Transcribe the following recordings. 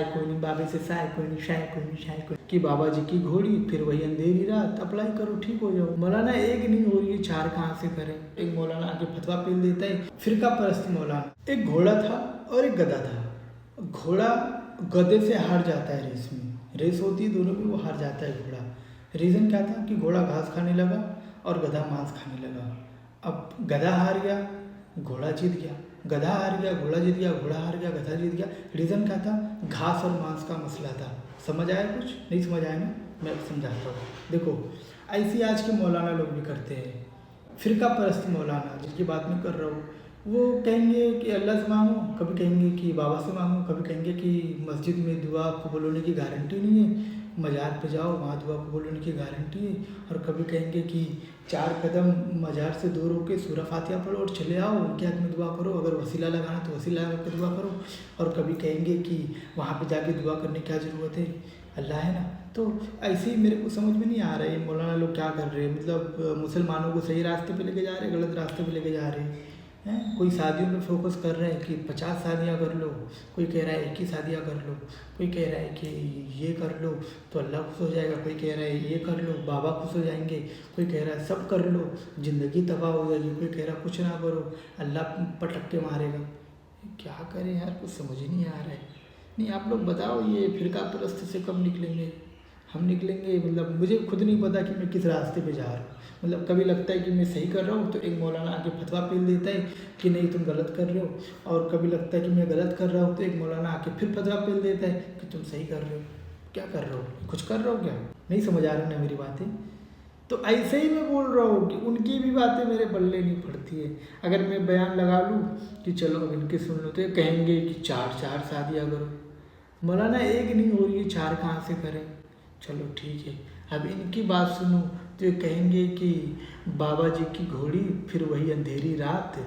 कोई नहीं, बाबे से साय कोई नहीं, शाय कोई नहीं, शाय कोई कि बाबा जी की घोड़ी फिर वही अंधेरी रात, अप्लाई करो ठीक हो जाओ। मौलाना एक नहीं हो रही, चार कहाँ से करें। एक मौलाना आके फतवा पील देता है, फिरका परस्त मौलाना। एक घोड़ा था और एक गधा था। घोड़ा गधे से हार जाता है रेस में, रेस होती है दोनों में, वो हार जाता है घोड़ा। रीज़न क्या था कि घोड़ा घास खाने लगा और गधा मांस खाने लगा। अब गधा हार गया, घोड़ा जीत गया, गधा हार गया, घोड़ा जीत गया, घोड़ा हार गया, गधा जीत गया। रीज़न क्या था? घास और मांस का मसला था। समझ आया? कुछ नहीं समझ आया ना, मैं समझाता हूँ। देखो, ऐसी आज के मौलाना लोग भी करते हैं। फिरका परस्त मौलाना जिनकी बात मैं कर रहा हूँ, वो कहेंगे कि अल्लाह से मांगो, कभी कहेंगे कि बाबा से मांगो, कभी कहेंगे कि मस्जिद में दुआ कबूल होने की गारंटी नहीं है, मज़ार पे जाओ वहाँ दुआ कबूल होने की गारंटी है। और कभी कहेंगे कि 4 कदम मज़ार से दूर होकर सूरह फातिहा पढ़ो और चले आओ, उनके हाथ में दुआ करो, अगर वसीला लगाना तो वसीला लगा के दुआ करो। और कभी कहेंगे कि वहाँ पे जाके दुआ करने की क्या ज़रूरत है, अल्लाह है ना। तो ऐसे ही मेरे को समझ में नहीं आ रहा है मौलाना लोग क्या कर रहे हैं। मतलब मुसलमानों को सही रास्ते पे लेके जा रहे हैं, गलत रास्ते पे लेके जा रहे हैं। कोई शादियों पे फोकस कर रहे हैं कि 50 शादियाँ कर लो, कोई कह रहा है 1 ही शादियाँ कर लो, कोई कह रहा है कि ये कर लो तो अल्लाह खुश हो जाएगा, कोई कह रहा है ये कर लो बाबा खुश हो जाएंगे, कोई कह रहा है सब कर लो ज़िंदगी तबाह हो जाएगी, कोई कह रहा है कुछ ना करो अल्लाह पटक के मारेगा। क्या करें यार, कुछ समझ ही नहीं आ रहा है। नहीं आप लोग बताओ, ये फिरका परस्त से कब निकलेंगे? हम निकलेंगे, मतलब मुझे खुद नहीं पता कि मैं किस रास्ते पे जा रहा हूँ। मतलब कभी लगता है कि मैं सही कर रहा हूँ तो एक मौलाना आके फतवा पील देता है कि नहीं तुम गलत कर रहे हो, और कभी लगता है कि मैं गलत कर रहा हूँ तो एक मौलाना आके फिर फतवा पील देता है कि तुम सही कर रहे हो। क्या कर रहे हो? कुछ कर रहे हो क्या? नहीं समझ आ रही ना मेरी बातें? तो ऐसे ही मैं बोल रहा हूँ कि उनकी भी बातें मेरे पल्ले नहीं पड़ती है। अगर मैं बयान लगा लूँ कि चलो अब इनके सुन लो तो ये कहेंगे कि 4 शादियाँ करो। मौलाना एक नहीं हो रही है, 4 कहाँ से करें। चलो ठीक है, अब इनकी बात सुनो तो ये कहेंगे कि बाबा जी की घोड़ी फिर वही अंधेरी रात।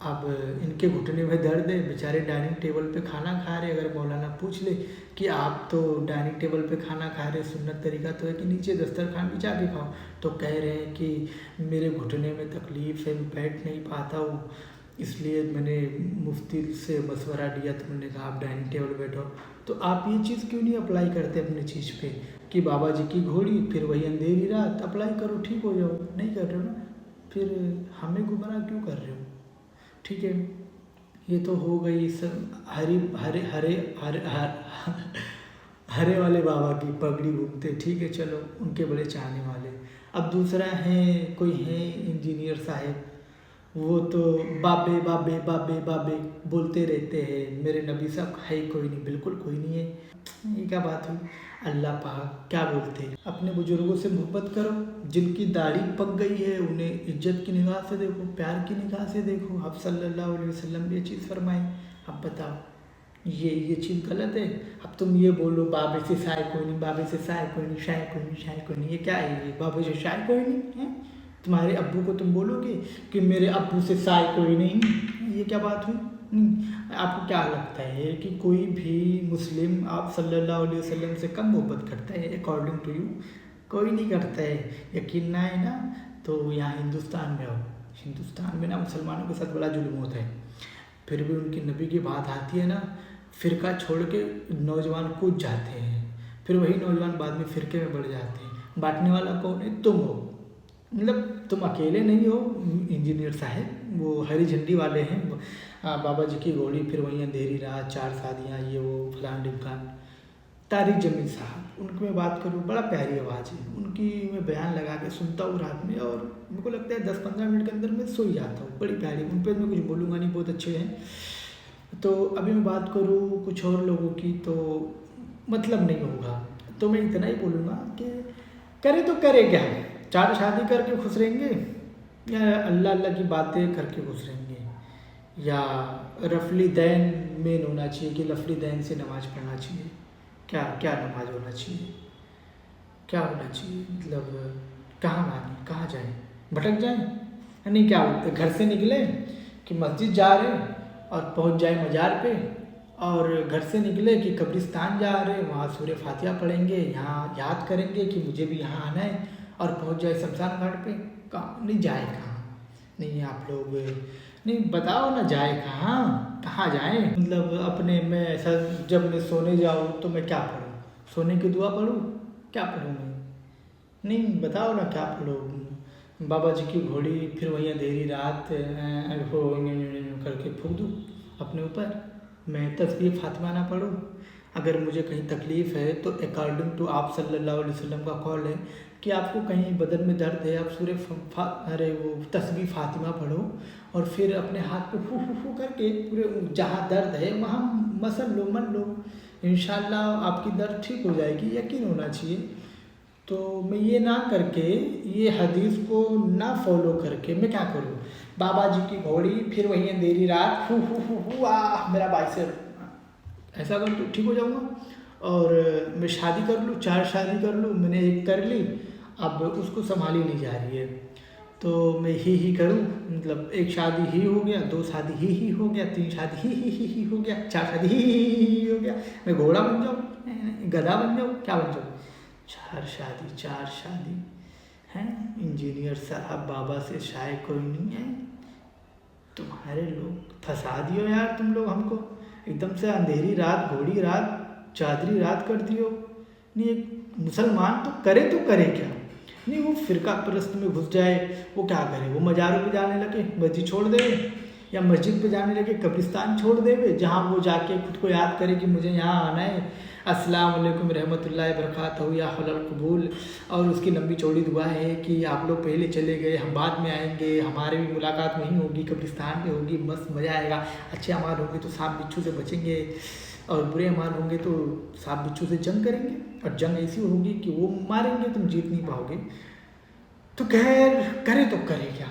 अब इनके घुटने में दर्द है, बेचारे डाइनिंग टेबल पे खाना खा रहे। अगर मौलाना पूछ ले कि आप तो डाइनिंग टेबल पे खाना खा रहे, सुन्नत तरीका तो है कि नीचे दस्तरखान बिछा के खाओ, तो कह रहे हैं कि मेरे घुटने में तकलीफ़ है, मैं बैठ नहीं पाता हूँ, इसलिए मैंने मुफ्ती से मशवरा लिया तो उन्होंने कहा आप डाइनिंग टेबल बैठो। तो आप ये चीज़ क्यों नहीं अप्लाई करते अपनी चीज़ पे कि बाबा जी की घोड़ी फिर वही अंधेरी रात, अप्लाई करो ठीक हो जाओ। नहीं कर रहे हो ना, फिर हमें गुमराह क्यों कर रहे हो? ठीक है, ये तो हो गई सब हरे हरे हरे हरे हरे वाले बाबा की पगड़ी घूमते। ठीक है, चलो उनके बड़े चाहने वाले। अब दूसरा है, कोई है इंजीनियर साहब, वो तो बाबे बाबे बाबे बाबे बोलते रहते हैं, मेरे नबी साहब है कोई नहीं, बिल्कुल कोई नहीं है। ये क्या बात हुई? अल्लाह पाक क्या बोलते हैं, अपने बुजुर्गों से मोहब्बत करो, जिनकी दाढ़ी पक गई है उन्हें इज्जत की निगाह से देखो, प्यार की निगाह से देखो। आप सल्लल्लाहु अलैहि वसल्लम भी ये चीज़ फरमाएं। अब बताओ ये चीज़ गलत है? अब तुम ये बोलो बाबे से साय कोई नहीं, बाबे से साय कोई नहीं, शाय कोई नहीं, शाय कोई नहीं, ये क्या है? ये बाबे से शाय कोई नहीं है? तुम्हारे अब्बू को तुम बोलोगे कि मेरे अब्बू से साय कोई नहीं, ये क्या बात हुई? आपको क्या लगता है कि कोई भी मुस्लिम आप सल्लल्लाहु अलैहि वसल्लम से कम मोहब्बत करता है? अकॉर्डिंग टू यू कोई नहीं करता है। यकीन ना है ना, तो यहाँ हिंदुस्तान में हो, हिंदुस्तान में ना मुसलमानों के साथ बड़ा जुल्म होता है, फिर भी उनकी नबी की बात आती है ना, फ़िरका छोड़ के नौजवान कूद जाते हैं, फिर वही नौजवान बाद में फ़िरके में बढ़ जाते हैं। बांटने वाला कौन है? तुम हो। मतलब तुम अकेले नहीं हो इंजीनियर साहब, वो हरी झंडी वाले हैं। बाबा जी की घोड़ी फिर वहीं अंधेरी रात, 4 शादियाँ, ये वो फलान ढिमकान। तारिक जमील साहब, उनकी मैं बात करूँ, बड़ा प्यारी आवाज़ है उनकी, मैं बयान लगा के सुनता हूँ रात में और मेरे को लगता है 10-15 मिनट के अंदर मैं सो ही जाता हूँ। बड़ी प्यारी, उन पर मैं कुछ बोलूँगा नहीं, बहुत अच्छे हैं। तो अभी मैं बात करूँ कुछ और लोगों की तो मतलब नहीं होगा, तो मैं इतना ही बोलूँगा कि करे तो करे क्या, 4 शादी करके खुश रहेंगे या अल्लाह अल्लाह की बातें करके खुश रहेंगे, या रफली दैन मेन होना चाहिए कि लफली दैन से नमाज़ पढ़ना चाहिए? क्या क्या नमाज होना चाहिए, क्या होना चाहिए? मतलब कहाँ माने, कहाँ जाए, भटक जाए? नहीं, क्या बोलते, घर से निकले कि मस्जिद जा रहे और पहुँच जाए मज़ार पे, और घर से निकले कि कब्रिस्तान जा रहे, वहाँ सूरह फातिहा पढ़ेंगे, यहाँ याद करेंगे कि मुझे भी यहाँ आना है, और पहुँच जाए शमशान घाट पे। कहाँ नहीं जाए, कहाँ नहीं आप लोग नहीं बताओ ना, जाए कहाँ? कहाँ जाएं, मतलब अपने में ऐसा जब मैं सोने जाऊँ तो मैं क्या पढूँ, सोने की दुआ पढूँ, क्या पढूँ मैं, नहीं बताओ ना क्या पढूँ। बाबा जी की घोड़ी फिर वही अंधेरी रात हो करके फूंक दूँ अपने ऊपर, मैं तस्बीह फातिमा ना पढूँ। अगर मुझे कहीं तकलीफ़ है तो अकॉर्डिंग टू आप सल्लल्लाहु अलैहि वसल्लम का कॉल है कि आपको कहीं बदन में दर्द है, आप अरे वो तस्बीह फातिमा पढ़ो और फिर अपने हाथ पे फू फू फू करके पूरे जहाँ दर्द है वहाँ मसल लो, मन लो, इंशाल्लाह आपकी दर्द ठीक हो जाएगी, यकीन होना चाहिए। तो मैं ये ना करके, ये हदीस को ना फॉलो करके मैं क्या करूँ, बाबा जी की घोड़ी फिर वही अंधेरी रात फू फू फू फू मेरा बाइसेप, ऐसा कर तो ठीक हो जाऊँगा। और मैं शादी कर लूँ, 4 शादी कर लूँ, मैंने एक कर ली, अब उसको संभाली नहीं जा रही है, तो मैं ही करूँ, मतलब 1 शादी ही हो गया, 2 शादी ही हो गया, 3 शादी ही हो गया, 4 शादी ही हो गया, मैं घोड़ा बन जाऊँ, गधा बन जाऊँ, क्या बन जाऊँ, 4 शादी हैं। इंजीनियर साहब बाबा से शायद कोई नहीं है, तुम्हारे लोग फंसा दियो यार, तुम लोग हमको एकदम से अंधेरी रात, घोड़ी रात, चादरी रात कर दियो। नहीं, एक मुसलमान तो करे क्या, नहीं वो फ़िरका परस्त में घुस जाए, वो क्या करे, वो मज़ारों पे जाने लगे, मस्जिद छोड़ दे, या मस्जिद पे जाने लगे कब्रिस्तान छोड़ दे, जहाँ वो जाके खुद को याद करे कि मुझे यहाँ आना है, अस्सलाम वालेकुम रहमतुल्लाहि बरकातहू या हलल कबूल, और उसकी लंबी चौड़ी दुआ है कि आप लोग पहले चले गए, हम बाद में आएंगे, हमारे भी मुलाकात वहीं होगी, कब्रिस्तान में होगी, मस्त मज़ा आएगा, अच्छे अमाल होंगे तो सांप बिच्छू से बचेंगे, और बुरे अमाल होंगे तो सांप बिच्छू से जंग करेंगे, और जंग ऐसी होगी कि वो मारेंगे, तुम जीत नहीं पाओगे। तो खैर करे तो करे क्या।